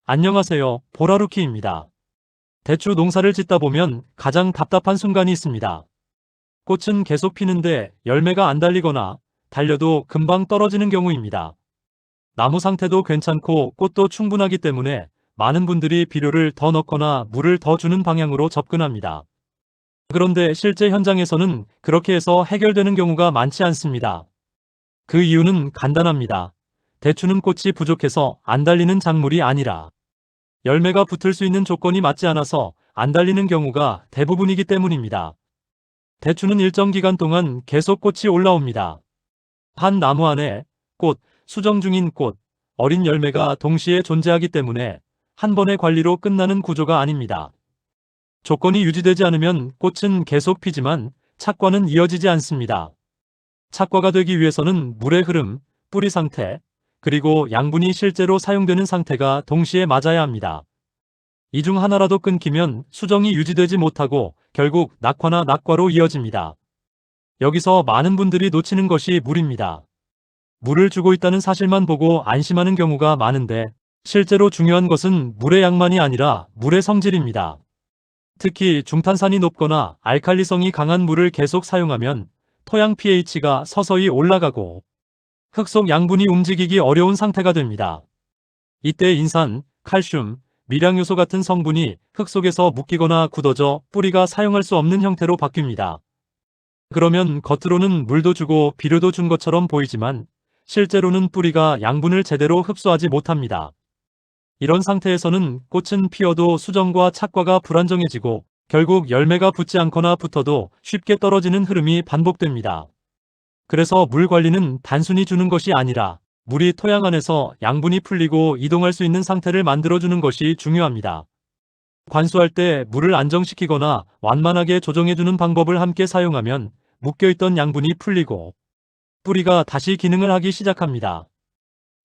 안녕하세요. 보라루키입니다. 대추 농사를 짓다 보면 가장 답답한 순간이 있습니다. 꽃은 계속 피는데 열매가 안 달리거나 달려도 금방 떨어지는 경우입니다. 나무 상태도 괜찮고 꽃도 충분하기 때문에 많은 분들이 비료를 더 넣거나 물을 더 주는 방향으로 접근합니다. 그런데 실제 현장에서는 그렇게 해서 해결되는 경우가 많지 않습니다. 그 이유는 간단합니다. 대추는 꽃이 부족해서 안 달리는 작물이 아니라 열매가 붙을 수 있는 조건이 맞지 않아서 안 달리는 경우가 대부분이기 때문입니다. 대추는 일정 기간 동안 계속 꽃이 올라옵니다. 한 나무 안에 꽃, 수정 중인 꽃, 어린 열매가 동시에 존재하기 때문에 한 번의 관리로 끝나는 구조가 아닙니다. 조건이 유지되지 않으면 꽃은 계속 피지만 착과는 이어지지 않습니다. 착과가 되기 위해서는 물의 흐름, 뿌리 상태, 그리고 양분이 실제로 사용되는 상태가 동시에 맞아야 합니다. 이 중 하나라도 끊기면 수정이 유지되지 못하고 결국 낙화나 낙과로 이어집니다. 여기서 많은 분들이 놓치는 것이 물입니다. 물을 주고 있다는 사실만 보고 안심하는 경우가 많은데 실제로 중요한 것은 물의 양만이 아니라 물의 성질입니다. 특히 중탄산이 높거나 알칼리성이 강한 물을 계속 사용하면 토양 pH가 서서히 올라가고 흙 속 양분이 움직이기 어려운 상태가 됩니다. 이때 인산, 칼슘, 미량요소 같은 성분이 흙 속에서 묶이거나 굳어져 뿌리가 사용할 수 없는 형태로 바뀝니다. 그러면 겉으로는 물도 주고 비료도 준 것처럼 보이지만 실제로는 뿌리가 양분을 제대로 흡수하지 못합니다. 이런 상태에서는 꽃은 피어도 수정과 착과가 불안정해지고 결국 열매가 붙지 않거나 붙어도 쉽게 떨어지는 흐름이 반복됩니다. 그래서 물 관리는 단순히 주는 것이 아니라 물이 토양 안에서 양분이 풀리고 이동할 수 있는 상태를 만들어주는 것이 중요합니다. 관수할 때 물을 안정시키거나 완만하게 조정해주는 방법을 함께 사용하면 묶여있던 양분이 풀리고 뿌리가 다시 기능을 하기 시작합니다.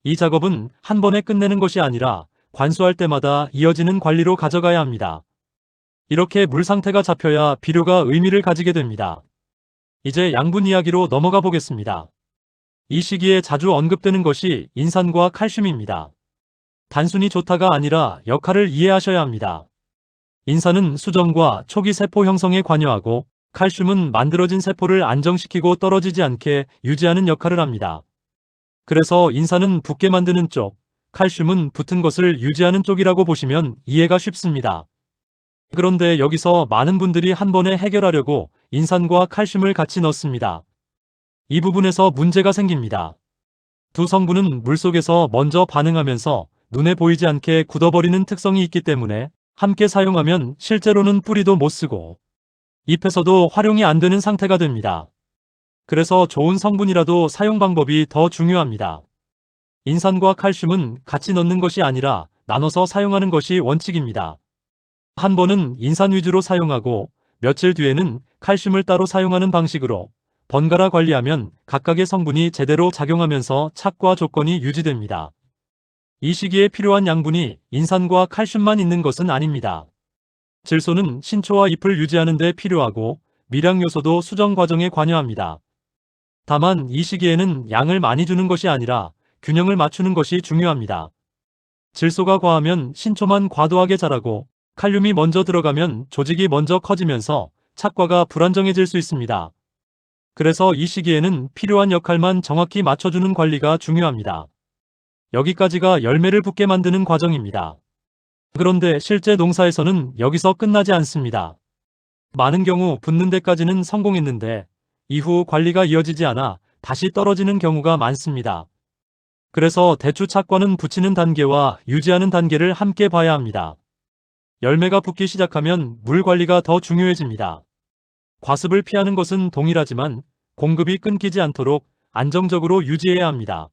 이 작업은 한 번에 끝내는 것이 아니라 관수할 때마다 이어지는 관리로 가져가야 합니다. 이렇게 물 상태가 잡혀야 비료가 의미를 가지게 됩니다. 이제 양분 이야기로 넘어가 보겠습니다. 이 시기에 자주 언급되는 것이 인산과 칼슘입니다. 단순히 좋다가 아니라 역할을 이해하셔야 합니다. 인산은 수정과 초기 세포 형성에 관여하고 칼슘은 만들어진 세포를 안정시키고 떨어지지 않게 유지하는 역할을 합니다. 그래서 인산은 붙게 만드는 쪽, 칼슘은 붙은 것을 유지하는 쪽이라고 보시면 이해가 쉽습니다. 그런데 여기서 많은 분들이 한 번에 해결하려고 인산과 칼슘을 같이 넣습니다. 이 부분에서 문제가 생깁니다. 두 성분은 물속에서 먼저 반응하면서 눈에 보이지 않게 굳어버리는 특성이 있기 때문에 함께 사용하면 실제로는 뿌리도 못 쓰고 잎에서도 활용이 안 되는 상태가 됩니다. 그래서 좋은 성분이라도 사용 방법이 더 중요합니다. 인산과 칼슘은 같이 넣는 것이 아니라 나눠서 사용하는 것이 원칙입니다. 한 번은 인산 위주로 사용하고 며칠 뒤에는 칼슘을 따로 사용하는 방식으로 번갈아 관리하면 각각의 성분이 제대로 작용하면서 착과 조건이 유지됩니다. 이 시기에 필요한 양분이 인산과 칼슘만 있는 것은 아닙니다. 질소는 신초와 잎을 유지하는 데 필요하고 미량 요소도 수정 과정에 관여합니다. 다만 이 시기에는 양을 많이 주는 것이 아니라 균형을 맞추는 것이 중요합니다. 질소가 과하면 신초만 과도하게 자라고 칼륨이 먼저 들어가면 조직이 먼저 커지면서 착과가 불안정해질 수 있습니다. 그래서 이 시기에는 필요한 역할만 정확히 맞춰주는 관리가 중요합니다. 여기까지가 열매를 붙게 만드는 과정입니다. 그런데 실제 농사에서는 여기서 끝나지 않습니다. 많은 경우 붙는 데까지는 성공했는데 이후 관리가 이어지지 않아 다시 떨어지는 경우가 많습니다. 그래서 대추 착과는 붙이는 단계와 유지하는 단계를 함께 봐야 합니다. 열매가 붙기 시작하면 물 관리가 더 중요해집니다. 과습을 피하는 것은 동일하지만 공급이 끊기지 않도록 안정적으로 유지해야 합니다.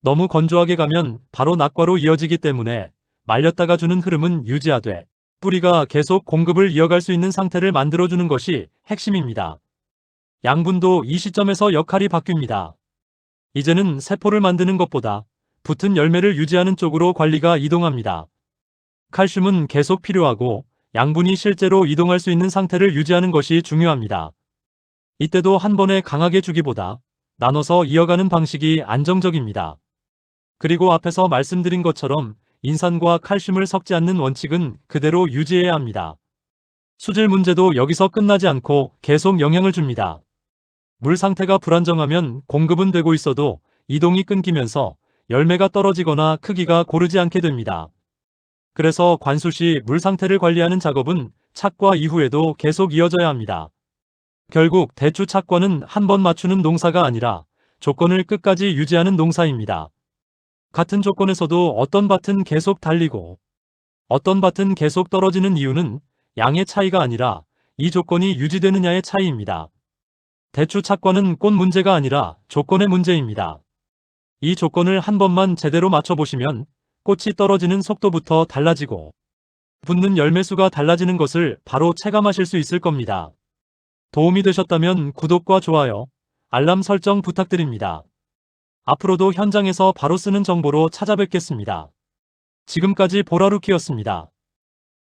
너무 건조하게 가면 바로 낙과로 이어지기 때문에 말렸다가 주는 흐름은 유지하되 뿌리가 계속 공급을 이어갈 수 있는 상태를 만들어주는 것이 핵심입니다. 양분도 이 시점에서 역할이 바뀝니다. 이제는 세포를 만드는 것보다 붙은 열매를 유지하는 쪽으로 관리가 이동합니다. 칼슘은 계속 필요하고 양분이 실제로 이동할 수 있는 상태를 유지하는 것이 중요합니다. 이때도 한 번에 강하게 주기보다 나눠서 이어가는 방식이 안정적입니다. 그리고 앞에서 말씀드린 것처럼 인산과 칼슘을 섞지 않는 원칙은 그대로 유지해야 합니다. 수질 문제도 여기서 끝나지 않고 계속 영향을 줍니다. 물 상태가 불안정하면 공급은 되고 있어도 이동이 끊기면서 열매가 떨어지거나 크기가 고르지 않게 됩니다. 그래서 관수 시 물 상태를 관리하는 작업은 착과 이후에도 계속 이어져야 합니다. 결국 대추 착과는 한 번 맞추는 농사가 아니라 조건을 끝까지 유지하는 농사입니다. 같은 조건에서도 어떤 밭은 계속 달리고 어떤 밭은 계속 떨어지는 이유는 양의 차이가 아니라 이 조건이 유지되느냐의 차이입니다. 대추 착과는 꽃 문제가 아니라 조건의 문제입니다. 이 조건을 한 번만 제대로 맞춰보시면 꽃이 떨어지는 속도부터 달라지고 붙는 열매수가 달라지는 것을 바로 체감하실 수 있을 겁니다. 도움이 되셨다면 구독과 좋아요, 알람 설정 부탁드립니다. 앞으로도 현장에서 바로 쓰는 정보로 찾아뵙겠습니다. 지금까지 보라루키였습니다.